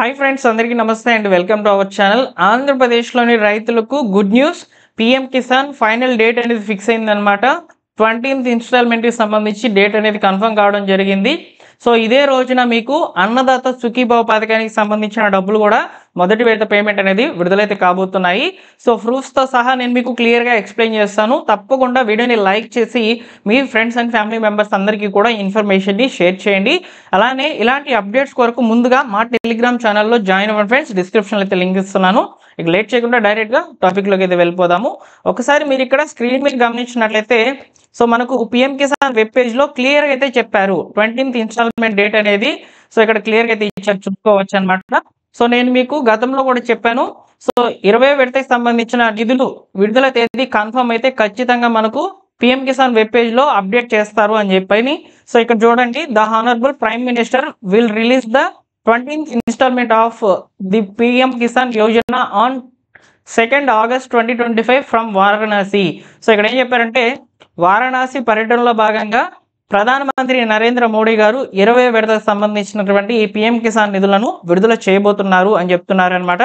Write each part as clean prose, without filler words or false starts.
Hi friends, అందరికీ నమస్తే and welcome to our channel. ఆంధ్రప్రదేశ్లోని రైతులకు good news. PM Kisan final date అనేది ఫిక్స్ అయిందనమాట. 20th ఇన్స్టాల్మెంట్కి సంబంధించి డేట్ అనేది కన్ఫర్మ్ కావడం జరిగింది. సో ఇదే రోజున మీకు అన్నదాత సుఖీభావ పథకానికి సంబంధించిన డబ్బులు కూడా మొదటి విడత పేమెంట్ అనేది విడుదలైతే కాబోతున్నాయి. సో ప్రూఫ్స్తో సహా నేను మీకు క్లియర్గా ఎక్స్ప్లెయిన్ చేస్తాను. తప్పకుండా వీడియోని లైక్ చేసి మీ ఫ్రెండ్స్ అండ్ ఫ్యామిలీ మెంబర్స్ అందరికీ కూడా ఇన్ఫర్మేషన్ని షేర్ చేయండి. అలానే ఇలాంటి అప్డేట్స్ కొరకు ముందుగా మా టెలిగ్రామ్ ఛానల్లో జాయిన్ అవ్వండి ఫ్రెండ్స్. డిస్క్రిప్షన్లో అయితే లింక్ ఇస్తున్నాను. ఇక లేట్ చేయకుండా డైరెక్ట్గా టాపిక్లోకి అయితే వెళ్ళిపోదాము. ఒకసారి మీరు ఇక్కడ స్క్రీన్ మీద గమనించినట్లయితే సో మనకు పిఎం కిసాన్ వెబ్ పేజ్లో క్లియర్గా అయితే చెప్పారు 20th ఇన్స్టాల్మెంట్ డేట్ అనేది. సో ఇక్కడ క్లియర్గా అయితే ఇచ్చారు, చూసుకోవచ్చు అనమాట. సో నేను మీకు గతంలో కూడా చెప్పాను. సో 20వ విడతకి సంబంధించిన నిధులు విడుదల తేదీ కన్ఫర్మ్ అయితే ఖచ్చితంగా మనకు పిఎం కిసాన్ వెబ్ పేజ్లో అప్డేట్ చేస్తారు అని చెప్పని. సో ఇక్కడ చూడండి, the honourable Prime Minister will release the 20th instalment of the PM Kisan Yojana on 2nd August 2025 from Varanasi. So ఇక్కడ ఏం చెప్పారంటే, వారణాసి పర్యటనలో భాగంగా ప్రధానమంత్రి నరేంద్ర మోడీ గారు 20వ విడతకు సంబంధించినటువంటి ఈ పిఎం కిసాన్ నిధులను విడుదల చేయబోతున్నారు అని చెప్తున్నారు అనమాట.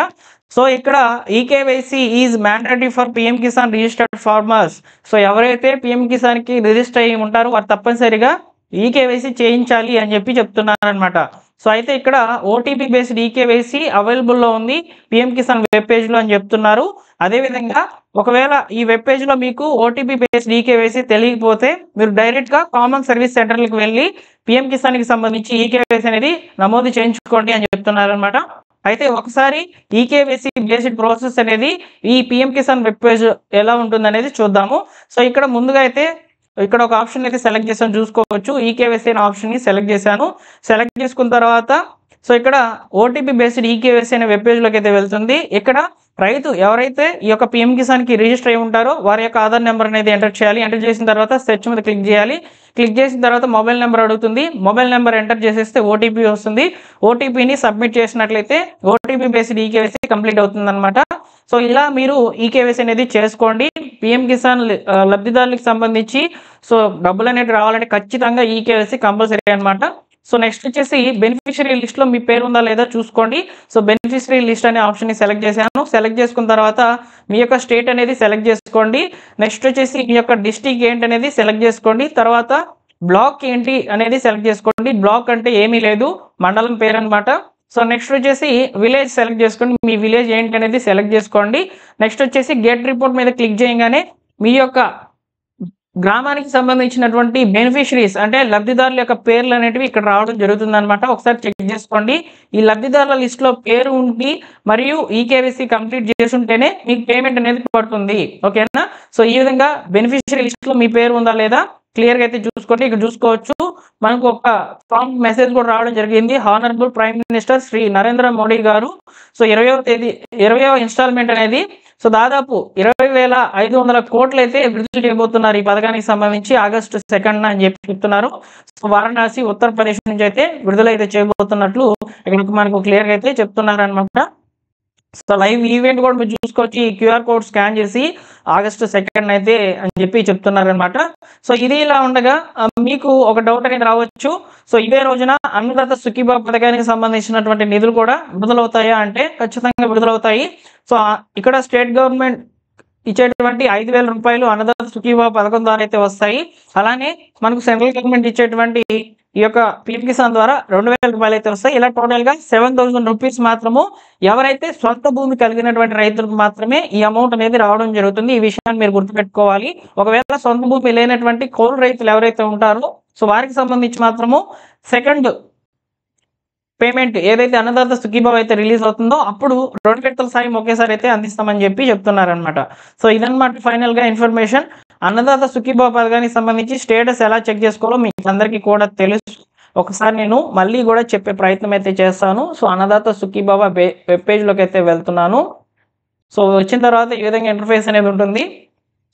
సో ఇక్కడ eKYC is mandatory for PM Kisan registered farmers. So ఎవరైతే పిఎం కిసాన్కి రిజిస్టర్ అయ్యి ఉంటారో వారు తప్పనిసరిగా ఈకేవైసీ చేయించాలి అని చెప్పి చెప్తున్నారు అనమాట. సో అయితే ఇక్కడ ఓటీపీ బేస్డ్ ఈకేవైసీ అవైలబుల్లో ఉంది పిఎం కిసాన్ వెబ్ పేజ్లో అని చెప్తున్నారు. అదేవిధంగా ఒకవేళ ఈ వెబ్ పేజ్లో మీకు ఓటీపీ బేస్డ్ ఈకేవైసీ తెలియకపోతే మీరు డైరెక్ట్గా కామన్ సర్వీస్ సెంటర్లకు వెళ్ళి పిఎం కిసాన్కి సంబంధించి ఈకేవైసీ అనేది నమోదు చేయించుకోండి అని చెప్తున్నారు అనమాట. అయితే ఒకసారి ఈకేవైసీ బేస్డ్ ప్రాసెస్ అనేది ఈ పిఎం కిసాన్ వెబ్ పేజ్ ఎలా ఉంటుంది అనేది చూద్దాము. సో ఇక్కడ ముందుగా అయితే ఇక్కడ ఒక ఆప్షన్ అయితే సెలెక్ట్ చేసాను, చూసుకోవచ్చు. ఈకేవైసీ అనే ఆప్షన్ని సెలెక్ట్ చేశాను. సెలెక్ట్ చేసుకున్న తర్వాత సో ఇక్కడ ఓటీపీ బేస్డ్ ఈకేవైసీ అనే వెబ్ పేజ్లోకి అయితే వెళ్తుంది. ఇక్కడ రైతు ఎవరైతే ఈ యొక్క పిఎం కిసాన్కి రిజిస్టర్ అయి ఉంటారో వారి యొక్క ఆధార్ నెంబర్ అనేది ఎంటర్ చేయాలి. ఎంటర్ చేసిన తర్వాత సెర్చ్ మీద క్లిక్ చేయాలి. క్లిక్ చేసిన తర్వాత మొబైల్ నెంబర్ అడుగుతుంది. మొబైల్ నెంబర్ ఎంటర్ చేసేస్తే ఓటీపీ వస్తుంది. ఓటీపీని సబ్మిట్ చేసినట్లయితే ఓటీపీ బేస్డ్ ఈకేవైసీ కంప్లీట్ అవుతుంది అనమాట. సో ఇలా మీరు ఈకేవైసీ అనేది చేసుకోండి. పిఎం కిసాన్ లబ్ధిదారులకు సంబంధించి సో డబ్బులు అనేది రావాలంటే ఖచ్చితంగా ఈకేవైసీ కంపల్సరీ అనమాట. సో నెక్స్ట్ వచ్చేసి బెనిఫిషరీ లిస్ట్లో మీ పేరు ఉందా లేదా చూసుకోండి. సో బెనిఫిషరీ లిస్ట్ అనే ఆప్షన్ని సెలెక్ట్ చేశాను. సెలెక్ట్ చేసుకున్న తర్వాత మీ యొక్క స్టేట్ అనేది సెలెక్ట్ చేసుకోండి. నెక్స్ట్ వచ్చేసి మీ యొక్క డిస్ట్రిక్ట్ ఏంటి అనేది సెలెక్ట్ చేసుకోండి. తర్వాత బ్లాక్ ఏంటి అనేది సెలెక్ట్ చేసుకోండి. బ్లాక్ అంటే ఏమీ లేదు, మండలం పేరు అనమాట. సో నెక్స్ట్ వచ్చేసి విలేజ్ సెలెక్ట్ చేసుకోండి. మీ విలేజ్ ఏంటి అనేది సెలెక్ట్ చేసుకోండి. నెక్స్ట్ వచ్చేసి గెట్ రిపోర్ట్ మీద క్లిక్ చేయగానే మీ యొక్క గ్రామానికి సంబంధించినటువంటి బెనిఫిషరీస్ అంటే లబ్ధిదారుల యొక్క పేర్లు అనేటివి ఇక్కడ రావడం జరుగుతుంది అనమాట. ఒకసారి చెక్ చేసుకోండి. ఈ లబ్ధిదారుల లిస్ట్లో పేరు ఉండి మరియు ఈకేవైసీ కంప్లీట్ చేసి ఉంటేనే మీకు పేమెంట్ అనేది పడుతుంది. ఓకేనా? సో ఈ విధంగా బెనిఫిషరీ లిస్ట్లో మీ పేరు ఉందా లేదా క్లియర్గా అయితే చూసుకోండి. ఇక్కడ చూసుకోవచ్చు, మనకు ఒక ప్రాంప్ట్ మెసేజ్ కూడా రావడం జరిగింది. Honourable Prime Minister Shri Narendra Modi గారు సో 20వ ఇన్స్టాల్మెంట్ అనేది సో దాదాపు 20,500 కోట్లు అయితే విడుదల చేయబోతున్నారు ఈ పథకానికి సంబంధించి August 2nd అని చెప్పి చెప్తున్నారు. సో వారణాసి ఉత్తరప్రదేశ్ నుంచి అయితే విడుదల అయితే చేయబోతున్నట్లు ఇక్కడ మనకు క్లియర్గా అయితే చెప్తున్నారు అనమాట. సో లైవ్ ఈవెంట్ కూడా మీరు చూసుకోవచ్చు. ఈ క్యూఆర్ కోడ్ స్కాన్ చేసి August 2nd అయితే అని చెప్పి చెప్తున్నారు అనమాట. సో ఇది ఇలా ఉండగా మీకు ఒక డౌట్ అనేది రావచ్చు. సో ఇదే రోజున అన్నదాత సుఖీభావ పథకానికి సంబంధించినటువంటి నిధులు కూడా విడుదలవుతాయా అంటే ఖచ్చితంగా విడుదలవుతాయి. సో ఇక్కడ స్టేట్ గవర్నమెంట్ ఇచ్చేటువంటి 5,000 రూపాయలు అన్నదాత సుఖీభావ పథకం ద్వారా అయితే వస్తాయి. అలానే మనకు సెంట్రల్ గవర్నమెంట్ ఇచ్చేటువంటి ఈ యొక్క పిఎం కిసాన్ ద్వారా 2,000 రూపాయలు అయితే వస్తాయి. ఇలా టోటల్గా 7,000 రూపీస్ మాత్రము ఎవరైతే సొంత భూమి కలిగినటువంటి రైతులకు మాత్రమే ఈ అమౌంట్ అనేది రావడం జరుగుతుంది. ఈ విషయాన్ని మీరు గుర్తుపెట్టుకోవాలి. ఒకవేళ సొంత భూమి లేనటువంటి కౌలు రైతులు ఎవరైతే ఉంటారో సో వారికి సంబంధించి మాత్రము సెకండ్ పేమెంట్ ఏదైతే అన్నదాత సుఖీభావ అయితే రిలీజ్ అవుతుందో అప్పుడు 2 విడతల సాయం ఒకేసారి అయితే అందిస్తామని చెప్పి చెప్తున్నారనమాట. సో ఇదన్నమాట ఫైనల్గా ఇన్ఫర్మేషన్. అన్నదాత సుఖీభావ పథకానికి సంబంధించి స్టేటస్ ఎలా చెక్ చేసుకోవాలో మీకు అందరికీ కూడా తెలుసు. ఒకసారి నేను మళ్ళీ కూడా చెప్పే ప్రయత్నం అయితే చేస్తాను. సో అన్నదాత సుఖీభావ వెబ్ పేజ్లోకి అయితే వెళ్తున్నాను. సో వచ్చిన తర్వాత ఈ విధంగా ఇంటర్ఫేస్ అనేది ఉంటుంది.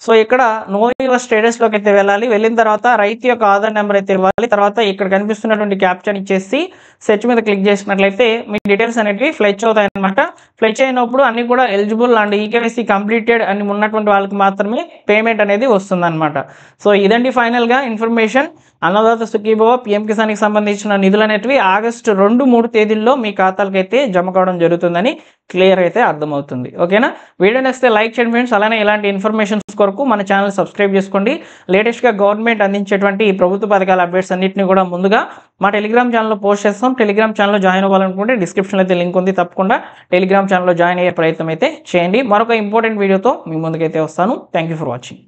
సో ఇక్కడ నో యువర్ స్టేటస్లోకి అయితే వెళ్ళాలి. వెళ్ళిన తర్వాత రైతు యొక్క ఆధార్ నెంబర్ అయితే ఇవ్వాలి. తర్వాత ఇక్కడ కనిపిస్తున్నటువంటి క్యాప్షన్ ఇచ్చేసి సెర్చ్ మీద క్లిక్ చేసినట్లయితే మీ డీటెయిల్స్ అనేవి ఫ్లెచ్ అవుతాయి అనమాట. ఫ్లెచ్ అయినప్పుడు అన్ని కూడా ఎలిజిబుల్ అండ్ ఈకేవైసీ కంప్లీటెడ్ అని ఉన్నటువంటి వాళ్ళకి మాత్రమే పేమెంట్ అనేది వస్తుంది అనమాట. సో ఇదండి ఫైనల్గా ఇన్ఫర్మేషన్. అన్నదాత సుఖీభవ పీఎం కిసాన్కి సంబంధించిన నిధులు అనేటివి ఆగస్టు 2-3 తేదీల్లో మీ ఖాతాలకు అయితే జమ కావడం జరుగుతుందని క్లియర్ అయితే అర్థమవుతుంది. ఓకేనా? వీడియో నచ్చితే లైక్ చేయండి ఫ్రెండ్స్. అలానే ఇలాంటి ఇన్ఫర్మేషన్స్ కొరకు మన ఛానల్ సబ్స్క్రైబ్ చేసుకోండి. లేటెస్ట్గా గవర్నమెంట్ అందించేటువంటి ప్రభుత్వ పథకాల అప్డేట్స్ అన్నింటినీ కూడా ముందుగా మా టెలిగ్రామ్ ఛానల్లో పోస్ట్ చేస్తాం. టెలిగ్రామ్ ఛానల్లో జాయిన్ అవ్వాలనుకుంటే డిస్క్రిప్షన్లో అయితే లింక్ ఉంది. తప్పకుండా టెలిగ్రామ్ ఛానల్లో జాయిన్ అయ్యే ప్రయత్నం అయితే చేయండి. మరొక ఇంపార్టెంట్ వీడియోతో మీ ముందుకైతే వస్తాను. Thank you for watching.